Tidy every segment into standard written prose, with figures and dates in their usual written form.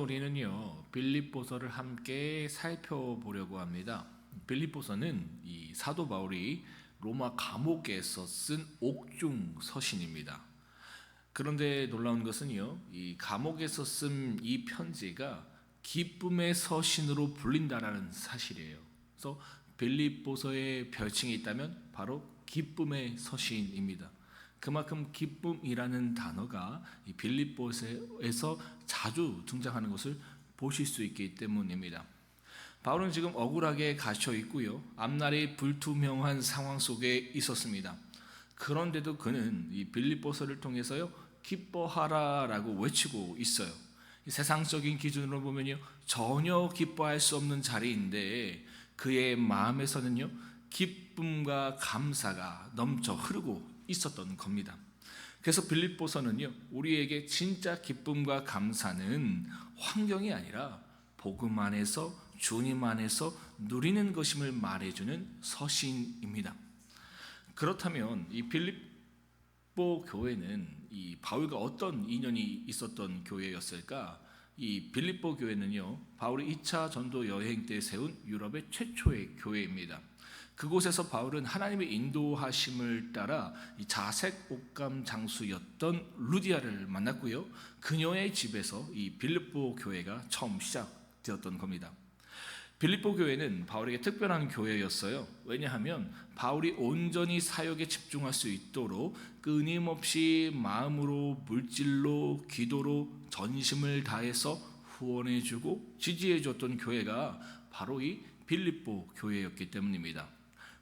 우리는요 빌립보서를 함께 살펴보려고 합니다. 빌립보서는 이 사도 바울이 로마 감옥에서 쓴 옥중 서신입니다. 그런데 놀라운 것은요, 이 감옥에서 쓴 이 편지가 기쁨의 서신으로 불린다라는 사실이에요. 그래서 빌립보서의 별칭이 있다면 바로 기쁨의 서신입니다. 그만큼 기쁨이라는 단어가 이 빌립보서에서 자주 등장하는 것을 보실 수 있기 때문입니다. 바울은 지금 억울하게 갇혀 있고요, 앞날이 불투명한 상황 속에 있었습니다. 그런데도 그는 이 빌립보서를 통해서요 기뻐하라라고 외치고 있어요. 세상적인 기준으로 보면요 전혀 기뻐할 수 없는 자리인데 그의 마음에서는요 기쁨과 감사가 넘쳐 흐르고 있었던 겁니다. 그래서 빌립보서는요 우리에게 진짜 기쁨과 감사는 환경이 아니라 복음 안에서 주님 안에서 누리는 것임을 말해주는 서신입니다. 그렇다면 이 빌립보 교회는 이 바울과 어떤 인연이 있었던 교회였을까? 이 빌립보 교회는요 바울이 2차 전도 여행 때 세운 유럽의 최초의 교회입니다. 그곳에서 바울은 하나님의 인도하심을 따라 이 자색 옷감 장수였던 루디아를 만났고요, 그녀의 집에서 이 빌립보 교회가 처음 시작되었던 겁니다. 빌립보 교회는 바울에게 특별한 교회였어요. 왜냐하면 바울이 온전히 사역에 집중할 수 있도록 끊임없이 마음으로, 물질로, 기도로 전심을 다해서 후원해주고 지지해줬던 교회가 바로 이 빌립보 교회였기 때문입니다.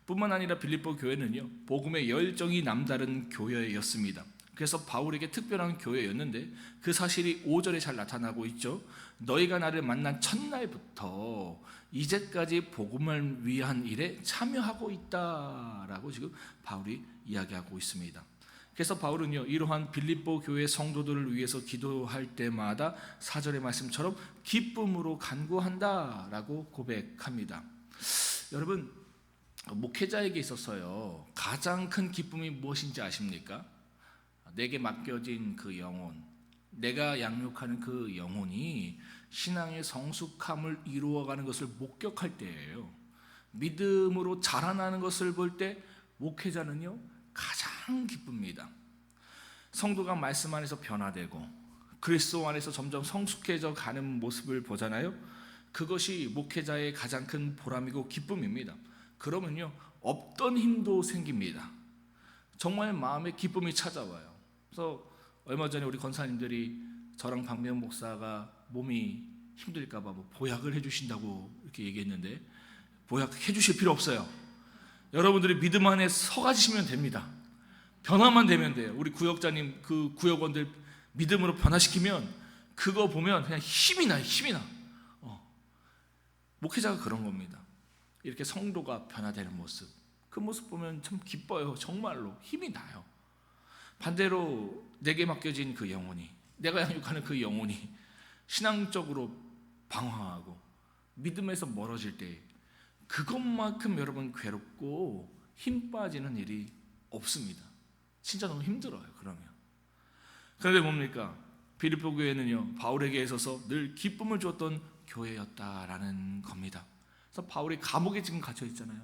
뿐만 아니라 빌립보 교회는요 복음의 열정이 남다른 교회였습니다. 그래서 바울에게 특별한 교회였는데 그 사실이 5절에 잘 나타나고 있죠. 너희가 나를 만난 첫날부터 이제까지 복음을 위한 일에 참여하고 있다라고 지금 바울이 이야기하고 있습니다. 그래서 바울은요 이러한 빌립보 교회 성도들을 위해서 기도할 때마다 4절의 말씀처럼 기쁨으로 간구한다라고 고백합니다. 여러분, 목회자에게 있어서요 가장 큰 기쁨이 무엇인지 아십니까? 내게 맡겨진 그 영혼, 내가 양육하는 그 영혼이 신앙의 성숙함을 이루어가는 것을 목격할 때예요. 믿음으로 자라나는 것을 볼 때 목회자는요 가장 기쁩니다. 성도가 말씀 안에서 변화되고 그리스도 안에서 점점 성숙해져 가는 모습을 보잖아요. 그것이 목회자의 가장 큰 보람이고 기쁨입니다. 그러면요 없던 힘도 생깁니다. 정말 마음에 기쁨이 찾아와요. 그래서 얼마 전에 우리 권사님들이 저랑 박명 목사가 몸이 힘들까 봐 보약을 해주신다고 이렇게 얘기했는데, 보약 해주실 필요 없어요. 여러분들이 믿음 안에 서가지시면 됩니다. 변화만 되면 돼요. 우리 구역자님 그 구역원들 믿음으로 변화시키면 그거 보면 그냥 힘이 나요. 힘이 나. 목회자가 그런 겁니다. 이렇게 성도가 변화되는 모습, 그 모습 보면 참 기뻐요. 정말로 힘이 나요. 반대로 내게 맡겨진 그 영혼이, 내가 양육하는 그 영혼이 신앙적으로 방황하고 믿음에서 멀어질 때 그것만큼 여러분 괴롭고 힘 빠지는 일이 없습니다. 진짜 너무 힘들어요. 그런데 뭡니까? 빌립보 교회는요 바울에게 있어서 늘 기쁨을 줬던 교회였다라는 겁니다. 그래서 바울이 감옥에 지금 갇혀 있잖아요.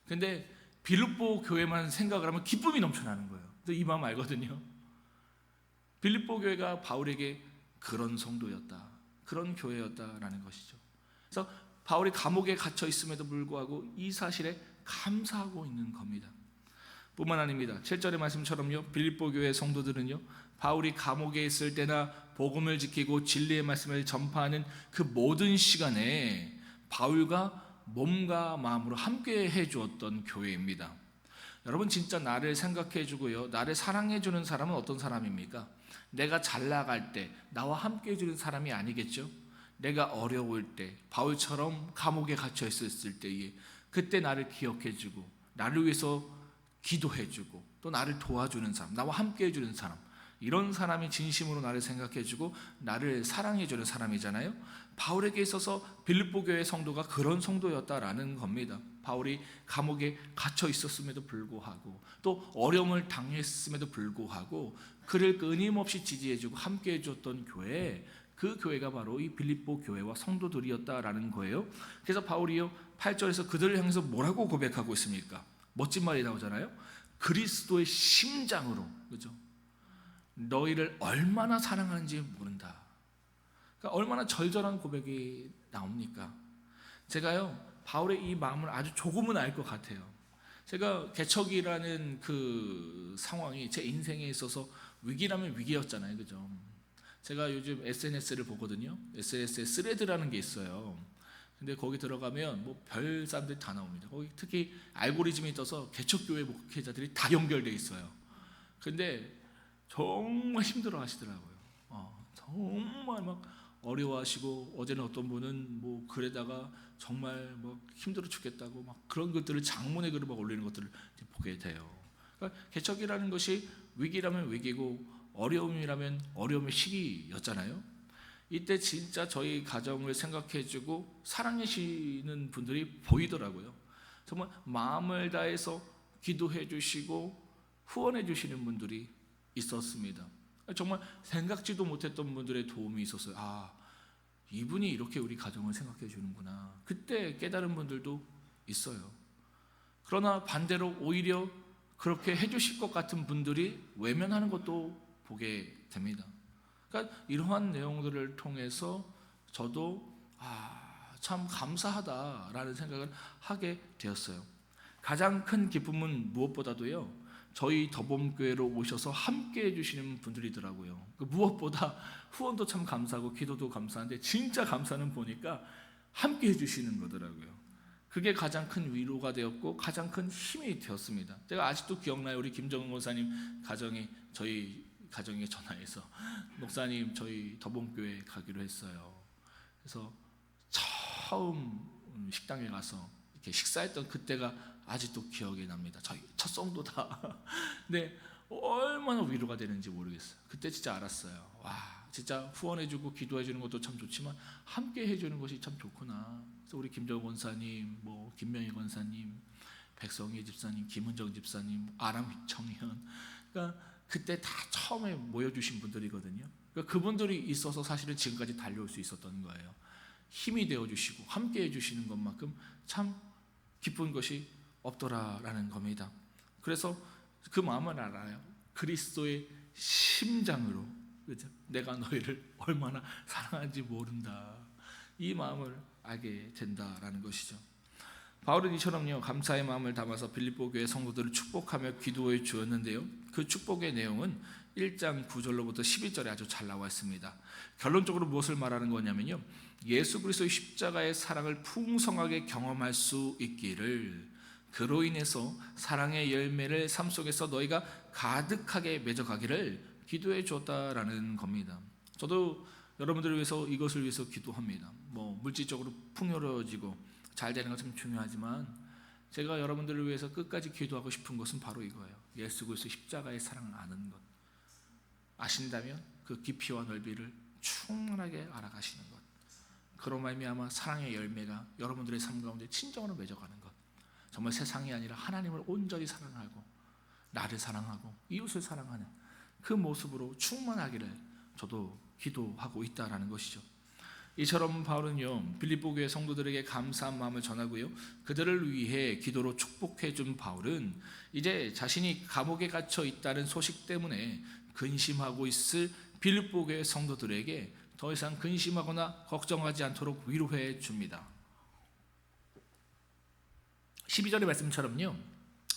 근데 빌립보 교회만 생각을 하면 기쁨이 넘쳐나는 거예요. 이 마음 알거든요. 빌립보 교회가 바울에게 그런 성도였다, 그런 교회였다라는 것이죠. 그래서 바울이 감옥에 갇혀 있음에도 불구하고 이 사실에 감사하고 있는 겁니다. 뿐만 아닙니다. 7절의 말씀처럼요 빌립보 교회 성도들은요 바울이 감옥에 있을 때나 복음을 지키고 진리의 말씀을 전파하는 그 모든 시간에 바울과 몸과 마음으로 함께 해주었던 교회입니다. 여러분, 진짜 나를 생각해 주고요 나를 사랑해 주는 사람은 어떤 사람입니까? 내가 잘 나갈 때 나와 함께 해주는 사람이 아니겠죠? 내가 어려울 때, 바울처럼 감옥에 갇혀 있었을 때에 그때 나를 기억해 주고 나를 위해서 기도해 주고 또 나를 도와주는 사람, 나와 함께 해주는 사람, 이런 사람이 진심으로 나를 생각해 주고 나를 사랑해 주는 사람이잖아요. 바울에게 있어서 빌립보 교회 성도가 그런 성도였다라는 겁니다. 바울이 감옥에 갇혀 있었음에도 불구하고 또 어려움을 당했음에도 불구하고 그를 끊임없이 지지해 주고 함께 해 줬던 교회, 그 교회가 바로 이 빌립보 교회와 성도들이었다라는 거예요. 그래서 바울이요 8절에서 그들을 향해서 뭐라고 고백하고 있습니까? 멋진 말이 나오잖아요. 그리스도의 심장으로, 그죠? 너희를 얼마나 사랑하는지 모른다. 그러니까 얼마나 절절한 고백이 나옵니까? 제가요 바울의 이 마음을 아주 조금은 알 것 같아요. 제가 개척이라는 그 상황이 제 인생에 있어서 위기라면 위기였잖아요, 그죠? 제가 요즘 SNS를 보거든요. SNS에 스레드라는 게 있어요. 근데 거기 들어가면 뭐 별 사람들이 다 나옵니다. 거기 특히 알고리즘이 떠서 개척교회 목회자들이 다 연결돼 있어요. 근데 정말 힘들어 하시더라고요. 정말 막 어려워하시고, 어제는 어떤 분은 뭐 글에다가 정말 뭐 힘들어 죽겠다고 막 그런 것들을 장문의 글을 막 올리는 것들을 보게 돼요. 그러니까 개척이라는 것이 위기라면 위기고 어려움이라면 어려움의 시기였잖아요. 이때 진짜 저희 가정을 생각해주고 사랑해주시는 분들이 보이더라고요. 정말 마음을 다해서 기도해 주시고 후원해 주시는 분들이 있었습니다. 정말 생각지도 못했던 분들의 도움이 있었어요. 이분이 이렇게 우리 가정을 생각해 주는구나. 그때 깨달은 분들도 있어요. 그러나 반대로 오히려 그렇게 해주실 것 같은 분들이 외면하는 것도 보게 됩니다. 그러니까 이러한 내용들을 통해서 저도 참 감사하다라는 생각을 하게 되었어요. 가장 큰 기쁨은 무엇보다도요, 저희 더봄교회로 오셔서 함께 해주시는 분들이더라고요. 무엇보다 후원도 참 감사하고 기도도 감사한데 진짜 감사는 보니까 함께 해주시는 거더라고요. 그게 가장 큰 위로가 되었고 가장 큰 힘이 되었습니다. 제가 아직도 기억나요. 우리 김정은 목사님 가정이 저희 가정에 전화해서 목사님 저희 더봄교회 가기로 했어요. 그래서 처음 식당에 가서 이렇게 식사했던 그때가 아직도 기억이 납니다. 저희 첫 성도다. 근데 얼마나 위로가 되는지 모르겠어요. 그때 진짜 알았어요. 진짜 후원해주고 기도해주는 것도 참 좋지만 함께 해주는 것이 참 좋구나. 그래서 우리 김정은 권사님, 뭐 김명희 권사님, 백성희 집사님, 김은정 집사님, 아람 청년, 그러니까 그때 다 처음에 모여주신 분들이거든요. 그러니까 그분들이 있어서 사실은 지금까지 달려올 수 있었던 거예요. 힘이 되어주시고 함께 해주시는 것만큼 참 기쁜 것이 없더라라는 겁니다. 그래서 그 마음을 알아요. 그리스도의 심장으로, 그죠? 내가 너희를 얼마나 사랑하는지 모른다. 이 마음을 알게 된다라는 것이죠. 바울은 이처럼요 감사의 마음을 담아서 빌립보 교회 성도들을 축복하며 기도해 주었는데요. 그 축복의 내용은 1장 9절로부터 12절에 아주 잘 나와 있습니다. 결론적으로 무엇을 말하는 거냐면요, 예수 그리스도의 십자가의 사랑을 풍성하게 경험할 수 있기를, 그로 인해서 사랑의 열매를 삶 속에서 너희가 가득하게 맺어가기를 기도해 주었다라는 겁니다. 저도 여러분들을 위해서 이것을 위해서 기도합니다. 뭐 물질적으로 풍요로워지고 잘 되는 건 참 중요하지만 제가 여러분들을 위해서 끝까지 기도하고 싶은 것은 바로 이거예요. 예수 그리스도 십자가의 사랑을 아는 것, 아신다면 그 깊이와 넓이를 충분하게 알아가시는 것, 그로 말미암아 사랑의 열매가 여러분들의 삶 가운데 진정으로 맺어가는 것, 정말 세상이 아니라 하나님을 온전히 사랑하고 나를 사랑하고 이웃을 사랑하는 그 모습으로 충만하기를 저도 기도하고 있다라는 것이죠. 이처럼 바울은요 빌립보 교회 성도들에게 감사한 마음을 전하고요, 그들을 위해 기도로 축복해 준 바울은 이제 자신이 감옥에 갇혀 있다는 소식 때문에 근심하고 있을 빌립보 교회 성도들에게 더 이상 근심하거나 걱정하지 않도록 위로해 줍니다. 12절의 말씀처럼요,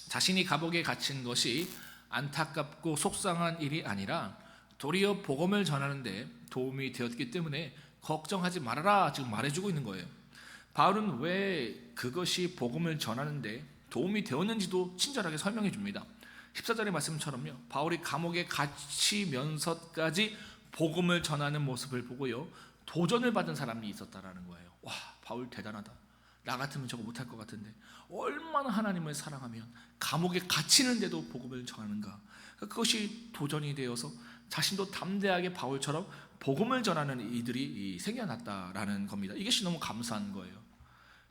자신이 감옥에 갇힌 것이 안타깝고 속상한 일이 아니라 도리어 복음을 전하는데 도움이 되었기 때문에 걱정하지 말아라 지금 말해주고 있는 거예요. 바울은 왜 그것이 복음을 전하는데 도움이 되었는지도 친절하게 설명해 줍니다. 14절의 말씀처럼요, 바울이 감옥에 갇히면서까지 복음을 전하는 모습을 보고요 도전을 받은 사람이 있었다라는 거예요. 바울 대단하다. 나 같으면 저거 못할 것 같은데 얼마나 하나님을 사랑하면 감옥에 갇히는데도 복음을 전하는가. 그것이 도전이 되어서 자신도 담대하게 바울처럼 복음을 전하는 이들이 생겨났다라는 겁니다. 이것이 너무 감사한 거예요.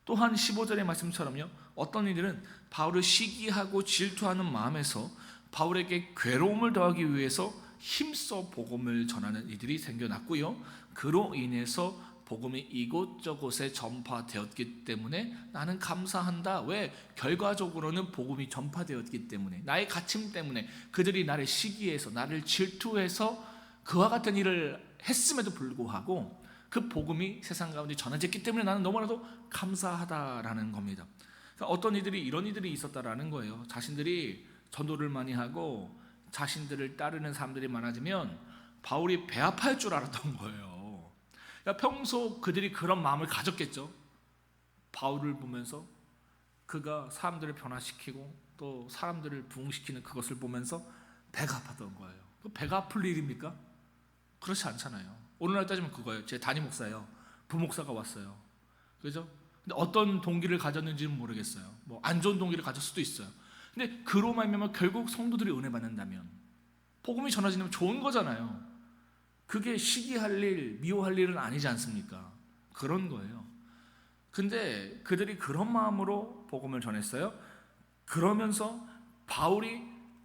또한 15절의 말씀처럼요, 어떤 이들은 바울을 시기하고 질투하는 마음에서 바울에게 괴로움을 더하기 위해서 힘써 복음을 전하는 이들이 생겨났고요. 그로 인해서 복음이 이곳저곳에 전파되었기 때문에 나는 감사한다. 왜? 결과적으로는 복음이 전파되었기 때문에, 나의 가침 때문에, 그들이 나를 시기해서, 나를 질투해서 그와 같은 일을 했음에도 불구하고 그 복음이 세상 가운데 전해졌기 때문에 나는 너무나도 감사하다라는 겁니다. 그러니까 어떤 이들이 이런 이들이 있었다라는 거예요. 자신들이 전도를 많이 하고 자신들을 따르는 사람들이 많아지면 바울이 배 아파할 줄 알았던 거예요. 그러니까 평소 그들이 그런 마음을 가졌겠죠. 바울을 보면서 그가 사람들을 변화시키고 또 사람들을 부흥시키는 그것을 보면서 배가 아팠던 거예요. 배가 아플 일입니까? 그렇지 않잖아요. 오늘날 따지면 그거예요. 제 담임 목사예요. 부목사가 왔어요. 그죠? 근데 어떤 동기를 가졌는지는 모르겠어요. 뭐 안 좋은 동기를 가질 수도 있어요. 근데 그로 말미암아 결국 성도들이 은혜 받는다면, 복음이 전해지면 좋은 거잖아요. 그게 시기할 일, 미워할 일은 아니지 않습니까? 그런 거예요. 근데 그들이 그런 마음으로 복음을 전했어요. 그러면서 바울이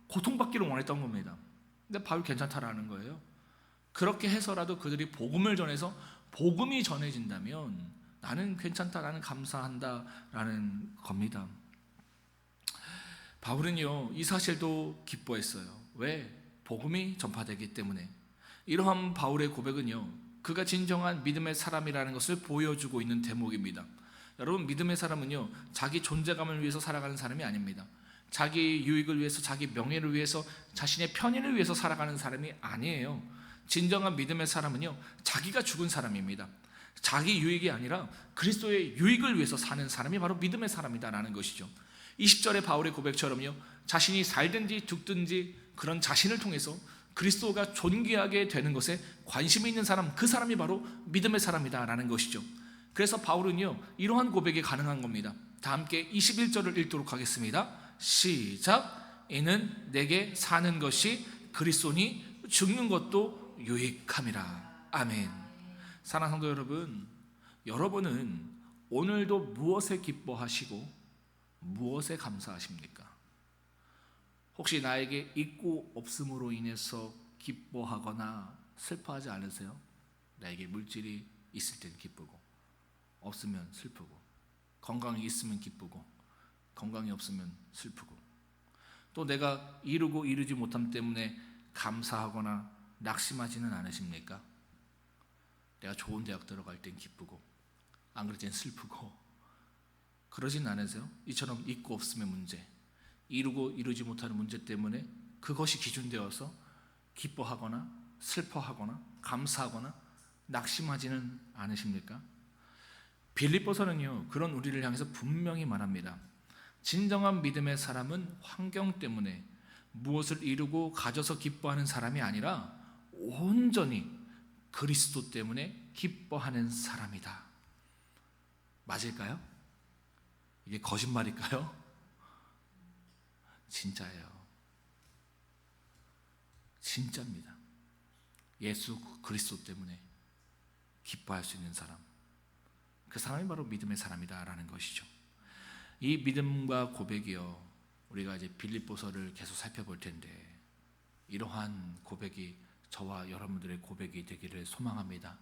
고통받기를 원했던 겁니다. 근데 바울이 괜찮다라는 거예요. 그렇게 해서라도 그들이 복음을 전해서 복음이 전해진다면 나는 괜찮다, 나는 감사한다라는 겁니다. 바울은요, 이 사실도 기뻐했어요. 왜? 복음이 전파되기 때문에. 이러한 바울의 고백은요, 그가 진정한 믿음의 사람이라는 것을 보여주고 있는 대목입니다. 여러분, 믿음의 사람은요, 자기 존재감을 위해서 살아가는 사람이 아닙니다. 자기 유익을 위해서, 자기 명예를 위해서, 자신의 편의를 위해서 살아가는 사람이 아니에요. 진정한 믿음의 사람은요, 자기가 죽은 사람입니다. 자기 유익이 아니라 그리스도의 유익을 위해서 사는 사람이 바로 믿음의 사람이다라는 것이죠. 20절의 바울의 고백처럼요, 자신이 살든지 죽든지 그런 자신을 통해서 그리스도가 존귀하게 되는 것에 관심이 있는 사람, 그 사람이 바로 믿음의 사람이다라는 것이죠. 그래서 바울은요, 이러한 고백이 가능한 겁니다. 다 함께 21절을 읽도록 하겠습니다. 시작. 이는 내게 사는 것이 그리스도니 죽는 것도 유익함이라. 아멘. 사랑하는 성도 여러분, 여러분은 오늘도 무엇에 기뻐하시고 무엇에 감사하십니까? 혹시 나에게 있고 없음으로 인해서 기뻐하거나 슬퍼하지 않으세요? 나에게 물질이 있을 땐 기쁘고 없으면 슬프고, 건강이 있으면 기쁘고 건강이 없으면 슬프고, 또 내가 이루고 이루지 못함 때문에 감사하거나 낙심하지는 않으십니까? 내가 좋은 대학 들어갈 땐 기쁘고 안 그럴 땐 슬프고 그러진 않으세요? 이처럼 있고 없음의 문제, 이루고 이루지 못하는 문제 때문에 그것이 기준되어서 기뻐하거나 슬퍼하거나 감사하거나 낙심하지는 않으십니까? 빌립보서는요, 그런 우리를 향해서 분명히 말합니다. 진정한 믿음의 사람은 환경 때문에 무엇을 이루고 가져서 기뻐하는 사람이 아니라 온전히 그리스도 때문에 기뻐하는 사람이다. 맞을까요? 이게 거짓말일까요? 진짜예요. 진짜입니다. 예수 그리스도 때문에 기뻐할 수 있는 사람, 그 사람이 바로 믿음의 사람이다라는 것이죠. 이 믿음과 고백이요, 우리가 이제 빌립보서를 계속 살펴볼 텐데, 이러한 고백이 저와 여러분들의 고백이 되기를 소망합니다.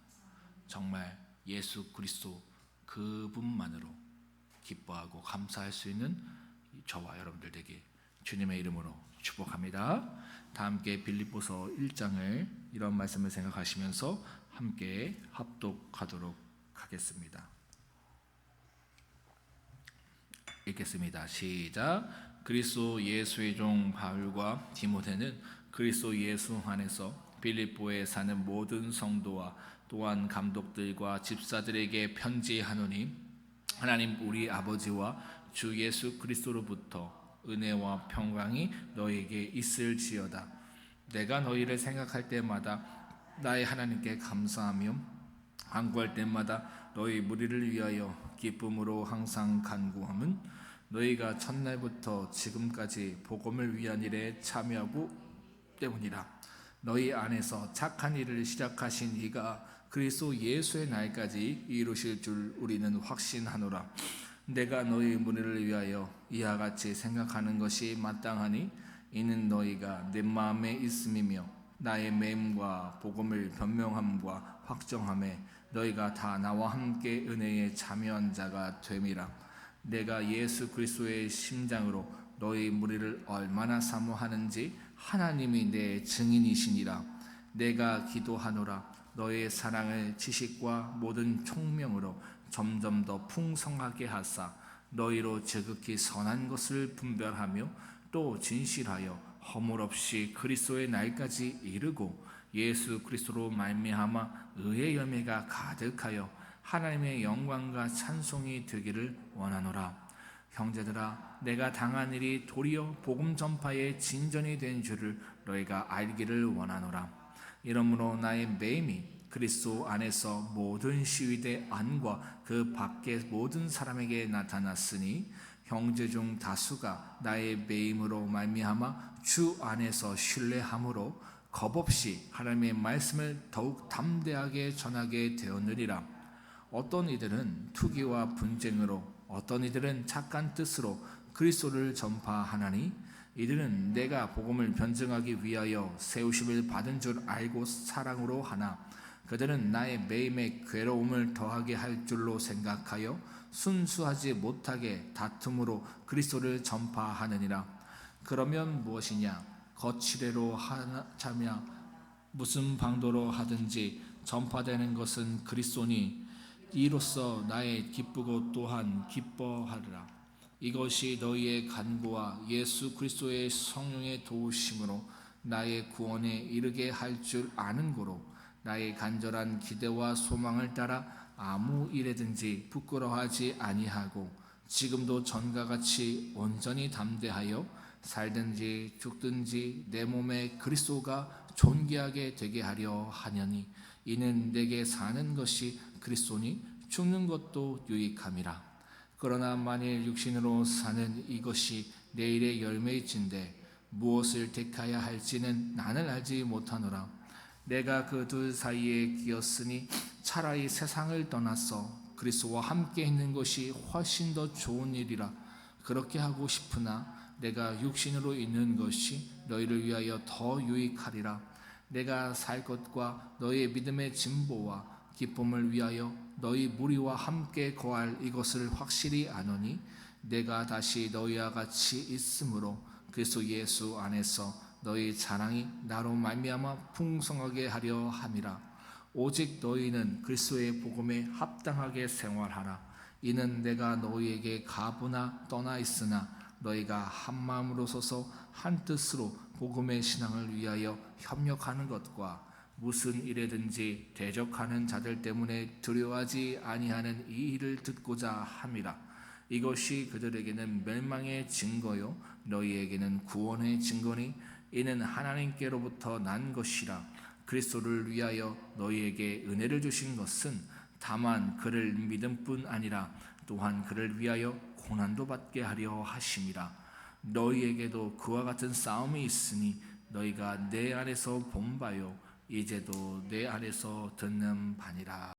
정말 예수 그리스도 그분만으로 기뻐하고 감사할 수 있는 저와 여러분들 되게 주님의 이름으로 축복합니다. 다 함께 빌립보서 1장을 이런 말씀을 생각하시면서 함께 합독하도록 하겠습니다. 읽겠습니다. 시작. 그리스도 예수의 종 바울과 디모데는 그리스도 예수 안에서 빌립보에 사는 모든 성도와 또한 감독들과 집사들에게 편지하노니, 하나님 우리 아버지와 주 예수 그리스도로부터 은혜와 평강이 너에게 있을지어다. 내가 너희를 생각할 때마다 나의 하나님께 감사하며 간구할 때마다 너희 무리를 위하여 기쁨으로 항상 간구함은 너희가 첫날부터 지금까지 복음을 위한 일에 참여하고 때문이라. 너희 안에서 착한 일을 시작하신 이가 그리스도 예수의 날까지 이루실 줄 우리는 확신하노라. 내가 너희 무리를 위하여 이와 같이 생각하는 것이 마땅하니 이는 너희가 내 마음에 있음이며 나의 매임과 복음을 변명함과 확정함에 너희가 다 나와 함께 은혜에 참여한 자가 됨이라. 내가 예수 그리스도의 심장으로 너희 무리를 얼마나 사모하는지 하나님이 내 증인이시니라. 내가 기도하노라. 너의 사랑을 지식과 모든 총명으로 점점 더 풍성하게 하사 너희로 지극히 선한 것을 분별하며 또 진실하여 허물 없이 그리스도의 날까지 이르고 예수 그리스도로 말미암아 의의 열매가 가득하여 하나님의 영광과 찬송이 되기를 원하노라. 형제들아, 내가 당한 일이 도리어 복음 전파의 진전이 된 줄을 너희가 알기를 원하노라. 이러므로 나의 매임이 그리스도 안에서 모든 시위대 안과 그 밖의 모든 사람에게 나타났으니 형제 중 다수가 나의 매임으로 말미암아 주 안에서 신뢰함으로 겁없이 하나님의 말씀을 더욱 담대하게 전하게 되었느니라. 어떤 이들은 투기와 분쟁으로, 어떤 이들은 착한 뜻으로 그리스도를 전파하나니 이들은 내가 복음을 변증하기 위하여 세우심을 받은 줄 알고 사랑으로 하나 그들은 나의 매임에 괴로움을 더하게 할 줄로 생각하여 순수하지 못하게 다툼으로 그리스도를 전파하느니라. 그러면 무엇이냐? 거칠애로 하자며 무슨 방도로 하든지 전파되는 것은 그리스도니 이로써 나의 기쁘고 또한 기뻐하리라. 이것이 너희의 간구와 예수 그리스도의 성령의 도우심으로 나의 구원에 이르게 할 줄 아는 고로 나의 간절한 기대와 소망을 따라 아무 일에든지 부끄러워하지 아니하고 지금도 전과 같이 온전히 담대하여 살든지 죽든지 내 몸에 그리스도가 존귀하게 되게 하려 하냐니 이는 내게 사는 것이 그리스도니 죽는 것도 유익함이라. 그러나 만일 육신으로 사는 이것이 내일의 열매일진데 무엇을 택하여 할지는 나는 알지 못하노라. 내가 그 둘 사이에 끼었으니 차라리 세상을 떠나서 그리스도와 함께 있는 것이 훨씬 더 좋은 일이라. 그렇게 하고 싶으나 내가 육신으로 있는 것이 너희를 위하여 더 유익하리라. 내가 살 것과 너희의 믿음의 진보와 기쁨을 위하여 너희 무리와 함께 거할 이것을 확실히 아노니 내가 다시 너희와 같이 있으므로 그리스도 예수 안에서 너희 자랑이 나로 말미암아 풍성하게 하려 함이라. 오직 너희는 그리스도의 복음에 합당하게 생활하라. 이는 내가 너희에게 가부나 떠나 있으나 너희가 한 마음으로 서서 한 뜻으로 복음의 신앙을 위하여 협력하는 것과 무슨 일에든지 대적하는 자들 때문에 두려워하지 아니하는 이 일을 듣고자 함이라. 이것이 그들에게는 멸망의 증거요 너희에게는 구원의 증거니 이는 하나님께로부터 난 것이라. 그리스도를 위하여 너희에게 은혜를 주신 것은 다만 그를 믿음뿐 아니라 또한 그를 위하여 고난도 받게 하려 하심이라. 너희에게도 그와 같은 싸움이 있으니 너희가 내 안에서 본 바요 이제도 내 안에서 듣는 바니라.